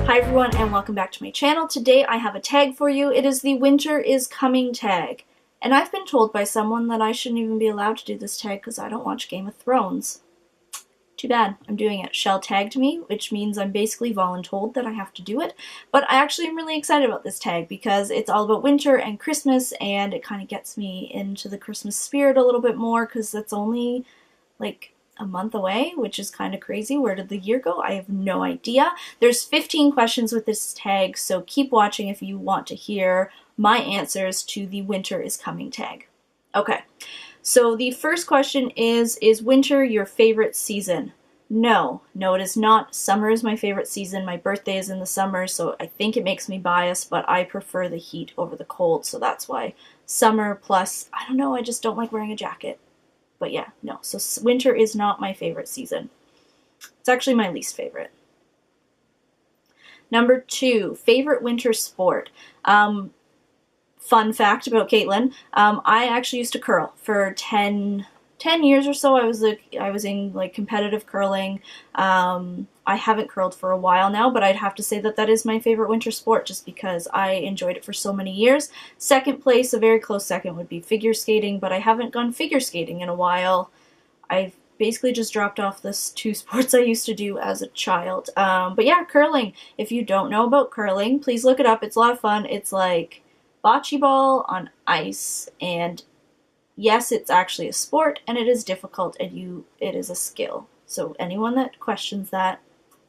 Hi everyone and welcome back to my channel. Today I have a tag for you. It is the Winter is Coming tag. And I've been told by someone that I shouldn't even be allowed to do this tag because I don't watch Game of Thrones. Too bad. I'm doing it. Shell tagged me, which means I'm basically voluntold that I have to do it. But I actually am really excited about this tag because it's all about winter and Christmas, and it kind of gets me into the Christmas spirit a little bit more because that's only like a month away, which is kind of crazy. Where did the year go? I have no idea. There's 15 questions with this tag, so keep watching if you want to hear my answers to the Winter is Coming tag. Okay, so the first question is winter your favorite season? No, it is not. Summer is my favorite season. My birthday is in the summer, so I think it makes me biased, but I prefer the heat over the cold, so that's why summer. Plus, I don't know, I just don't like wearing a jacket. But yeah, no. So winter is not my favorite season. It's actually my least favorite. Number 2, favorite winter sport. Fun fact about Kaitlyn, I actually used to curl for 10 years or so. I was in like competitive curling. I haven't curled for a while now, but I'd have to say that that is my favorite winter sport just because I enjoyed it for so many years. Second place, a very close second, would be figure skating, but I haven't gone figure skating in a while. I've basically just dropped off the 2 sports I used to do as a child. But yeah, curling. If you don't know about curling, please look it up. It's a lot of fun. It's like bocce ball on ice, and yes, it's actually a sport, and it is difficult, and it is a skill. So anyone that questions that,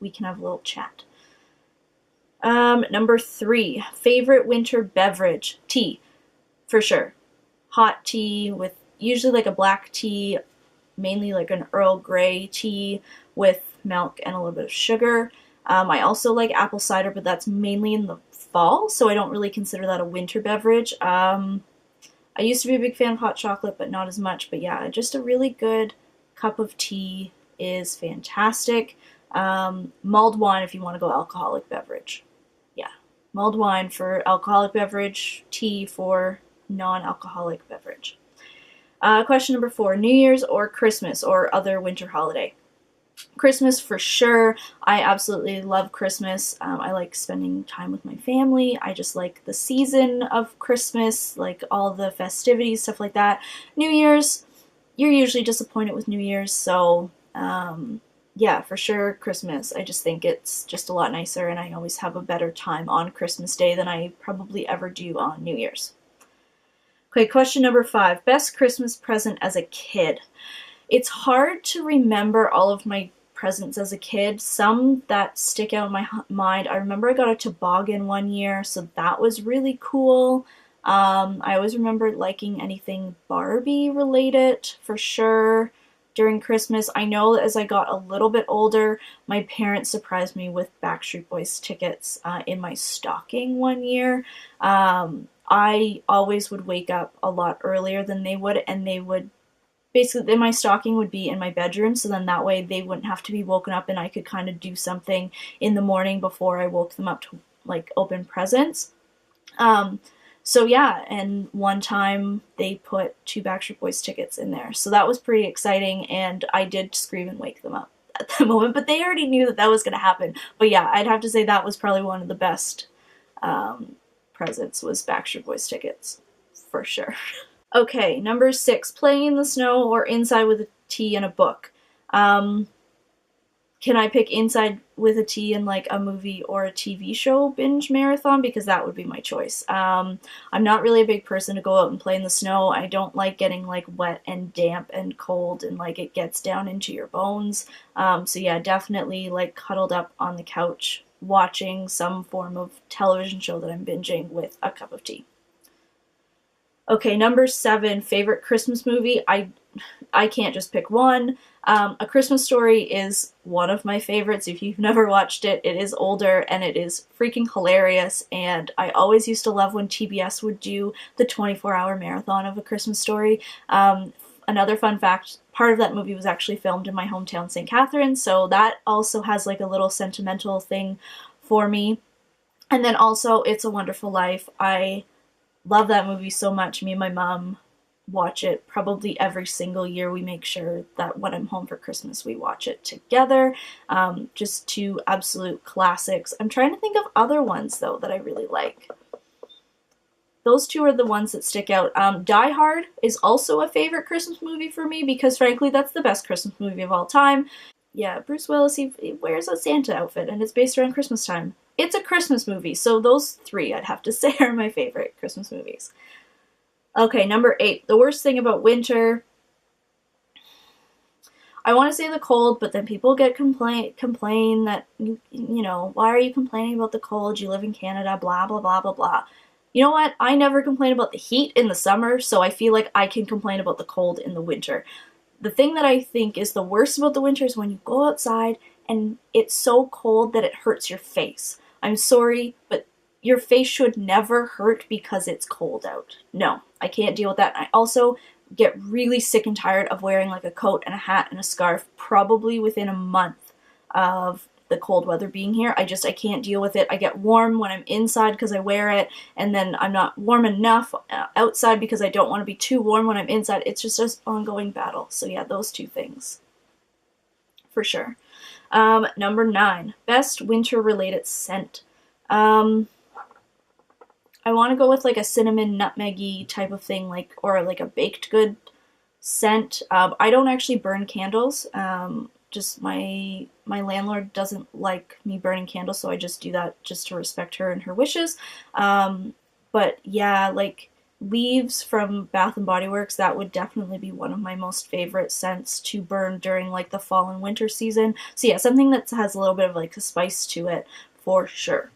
we can have a little chat. Number 3, favorite winter beverage. Tea, for sure. Hot tea with usually like a black tea, mainly like an Earl Grey tea with milk and a little bit of sugar. I also like apple cider, but that's mainly in the fall, so I don't really consider that a winter beverage. I used to be a big fan of hot chocolate, but not as much. But yeah, just a really good cup of tea is fantastic. Mulled wine if you want to go alcoholic beverage. Yeah, mulled wine for alcoholic beverage, tea for non-alcoholic beverage. Question number 4, New Year's or Christmas or other winter holiday? Christmas for sure. I absolutely love Christmas. I like spending time with my family. I just like the season of Christmas, like all the festivities, stuff like that. New Year's, you're usually disappointed with New Year's, so yeah, for sure Christmas. I just think it's just a lot nicer, and I always have a better time on Christmas Day than I probably ever do on New Year's. Okay, question number 5, best Christmas present as a kid. It's hard to remember all of my presents as a kid. Some that stick out in my mind. I remember I got a toboggan one year, so that was really cool. I always remember liking anything Barbie related, for sure, during Christmas. I know as I got a little bit older, my parents surprised me with Backstreet Boys tickets in my stocking one year. I always would wake up a lot earlier than they would, and they would basically, my stocking would be in my bedroom, so then that way they wouldn't have to be woken up and I could kind of do something in the morning before I woke them up to like open presents. So yeah, and one time they put 2 Backstreet Boys tickets in there, so that was pretty exciting, and I did scream and wake them up at the moment, but they already knew that that was going to happen. But yeah, I'd have to say that was probably one of the best presents, was Backstreet Boys tickets, for sure. Okay, number 6, playing in the snow or inside with a tea and a book. Can I pick inside with a tea and like a movie or a TV show binge marathon? Because that would be my choice. I'm not really a big person to go out and play in the snow. I don't like getting like wet and damp and cold, and like it gets down into your bones. So yeah, definitely like cuddled up on the couch watching some form of television show that I'm binging with a cup of tea. Okay, number 7, favorite Christmas movie. I can't just pick one. A Christmas Story is one of my favorites. If you've never watched it, it is older and it is freaking hilarious, and I always used to love when TBS would do the 24-hour marathon of A Christmas Story. Another fun fact, part of that movie was actually filmed in my hometown, St. Catharines, so that also has like a little sentimental thing for me. And then also It's a Wonderful Life. I love that movie so much. Me and my mom watch it probably every single year. We make sure that when I'm home for Christmas, we watch it together. Just two absolute classics. I'm trying to think of other ones, though, that I really like. Those two are the ones that stick out. Die Hard is also a favorite Christmas movie for me because, frankly, that's the best Christmas movie of all time. Yeah, Bruce Willis, he wears a Santa outfit, and it's based around Christmas time. It's a Christmas movie, so those three, I'd have to say, are my favorite Christmas movies. Okay, number 8. The worst thing about winter. I want to say the cold, but then people get complain that, you know, why are you complaining about the cold? You live in Canada, blah, blah, blah, blah, blah. You know what? I never complain about the heat in the summer, so I feel like I can complain about the cold in the winter. The thing that I think is the worst about the winter is when you go outside and it's so cold that it hurts your face. I'm sorry, but your face should never hurt because it's cold out. No, I can't deal with that. I also get really sick and tired of wearing like a coat and a hat and a scarf probably within a month of the cold weather being here. I can't deal with it. I get warm when I'm inside because I wear it, and then I'm not warm enough outside because I don't want to be too warm when I'm inside. It's just an ongoing battle. So yeah, those two things for sure. Number 9, best winter related scent. I want to go with like a cinnamon nutmeggy type of thing, like, or like a baked good scent. I don't actually burn candles. Just my landlord doesn't like me burning candles, so I just do that just to respect her and her wishes. But yeah, like leaves from Bath and Body Works, that would definitely be one of my most favorite scents to burn during like the fall and winter season. So yeah, something that has a little bit of like a spice to it for sure.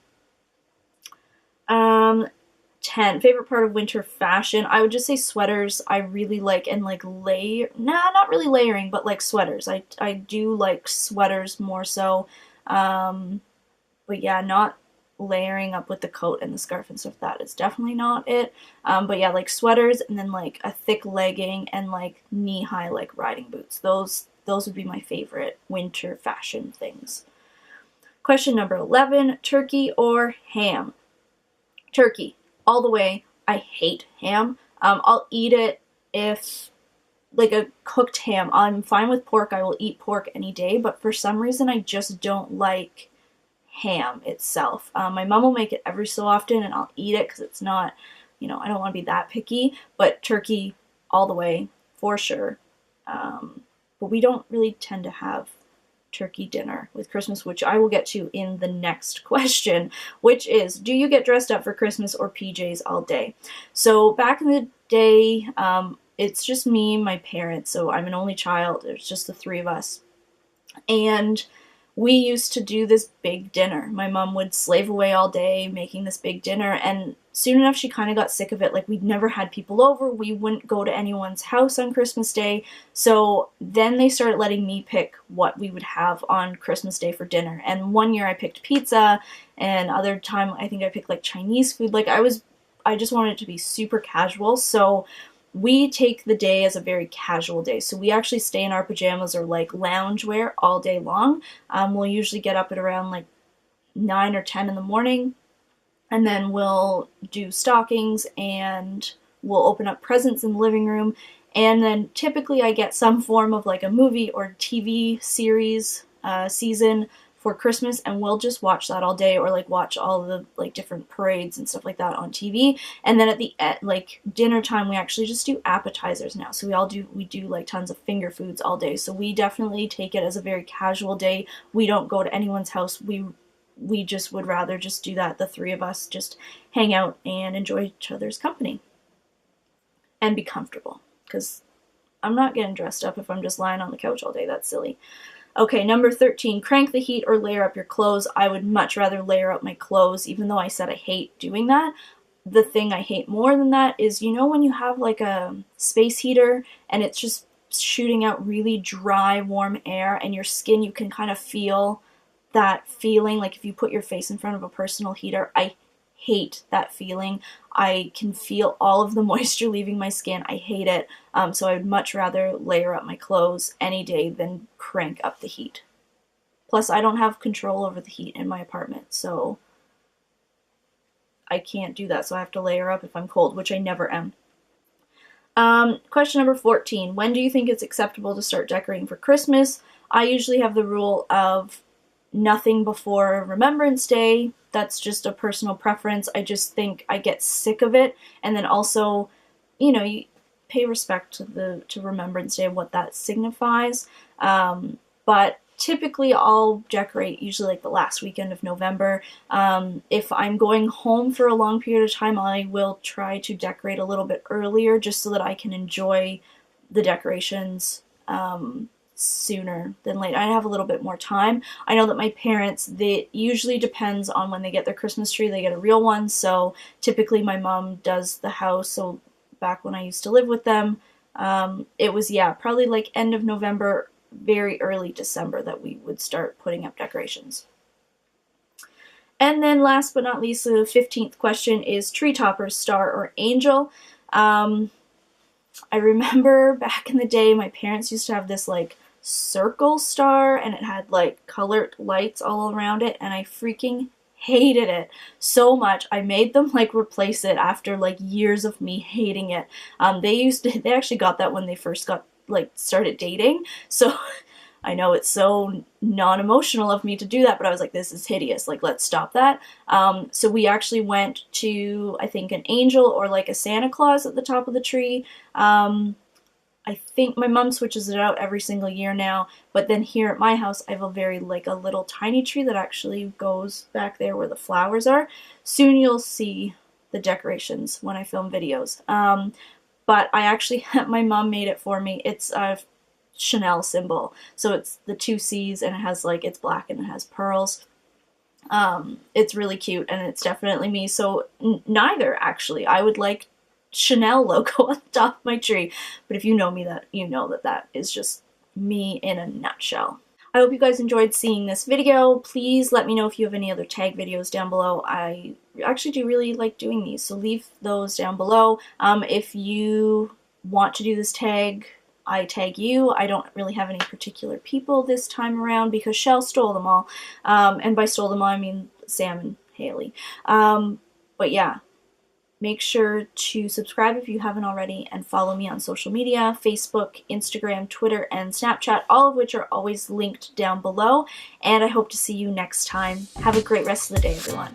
10, favorite part of winter fashion. I would just say sweaters. I really like, and like not really layering, but like sweaters. I do like sweaters more so. But yeah, not layering up with the coat and the scarf and stuff. That is definitely not it. But yeah, like sweaters and then like a thick legging and like knee-high like riding boots. Those would be my favorite winter fashion things. Question number 11, turkey or ham? Turkey, all the way. I hate ham. I'll eat it if, like a cooked ham. I'm fine with pork. I will eat pork any day, but for some reason I just don't like ham itself. My mom will make it every so often and I'll eat it because it's not, I don't want to be that picky, but turkey all the way for sure. But we don't really tend to have turkey dinner with Christmas, which I will get to in the next question, which is, do you get dressed up for Christmas or PJs all day? So back in the day, it's just me and my parents, so I'm an only child. There's just the 3 of us. And we used to do this big dinner. My mom would slave away all day making this big dinner, and soon enough she kind of got sick of it. Like, we'd never had people over. We wouldn't go to anyone's house on Christmas Day. So then they started letting me pick what we would have on Christmas Day for dinner. And one year I picked pizza, and other time I think I picked like Chinese food. Like, I just wanted it to be super casual. So we take the day as a very casual day. So we actually stay in our pajamas or like loungewear all day long. We'll usually get up at around like 9 or 10 in the morning, and then we'll do stockings and we'll open up presents in the living room. And then typically I get some form of like a movie or TV series season for Christmas, and we'll just watch that all day, or like watch all the like different parades and stuff like that on TV. And then at like dinner time, we actually just do appetizers now. So we do like tons of finger foods all day. So we definitely take it as a very casual day. We don't go to anyone's house. We just would rather just do that. The 3 of us just hang out and enjoy each other's company and be comfortable, because I'm not getting dressed up if I'm just lying on the couch all day. That's silly. Okay, number 13, crank the heat or layer up your clothes. I would much rather layer up my clothes, even though I said I hate doing that. The thing I hate more than that is, when you have like a space heater and it's just shooting out really dry, warm air, and your skin, you can kind of feel that feeling, like if you put your face in front of a personal heater. I hate that feeling. I can feel all of the moisture leaving my skin. I hate it. So I would much rather layer up my clothes any day than crank up the heat. Plus, I don't have control over the heat in my apartment, so I can't do that. So I have to layer up if I'm cold, which I never am. Question number 14. When do you think it's acceptable to start decorating for Christmas? I usually have the rule of nothing before Remembrance Day. That's just a personal preference. I just think I get sick of it. And then also, you pay respect to Remembrance Day and what that signifies. But typically I'll decorate usually like the last weekend of November. If I'm going home for a long period of time, I will try to decorate a little bit earlier just so that I can enjoy the decorations sooner than later. I have a little bit more time. I know that my parents, they usually depends on when they get their Christmas tree. They get a real one, so typically my mom does the house. So back when I used to live with them, it was, probably like end of November, very early December that we would start putting up decorations. And then last but not least, the 15th question is tree toppers, star or angel. I remember back in the day, my parents used to have this like circle star, and it had like colored lights all around it, and I freaking hated it so much. I made them like replace it after like years of me hating it. They actually got that when they first started dating, so I know it's so non-emotional of me to do that, but I was like, this is hideous, like let's stop that. So we actually went to, I think, an angel or like a Santa Claus at the top of the tree. I think my mom switches it out every single year now, but then here at my house I have a little tiny tree that actually goes back there where the flowers are. Soon you'll see the decorations when I film videos. But I actually, my mom made it for me. It's a Chanel symbol. So it's the 2 C's, and it has it's black and it has pearls. It's really cute, and it's definitely me. So neither, actually. I would like Chanel logo on top of my tree. But if you know me, that you know that is just me in a nutshell. I hope you guys enjoyed seeing this video. Please let me know if you have any other tag videos down below. I actually do really like doing these, so leave those down below. If you want to do this tag, I tag you. I don't really have any particular people this time around because Shell stole them all. And by stole them all, I mean Sam and Haley. But yeah. Make sure to subscribe if you haven't already, and follow me on social media, Facebook, Instagram, Twitter, and Snapchat, all of which are always linked down below. And I hope to see you next time. Have a great rest of the day, everyone.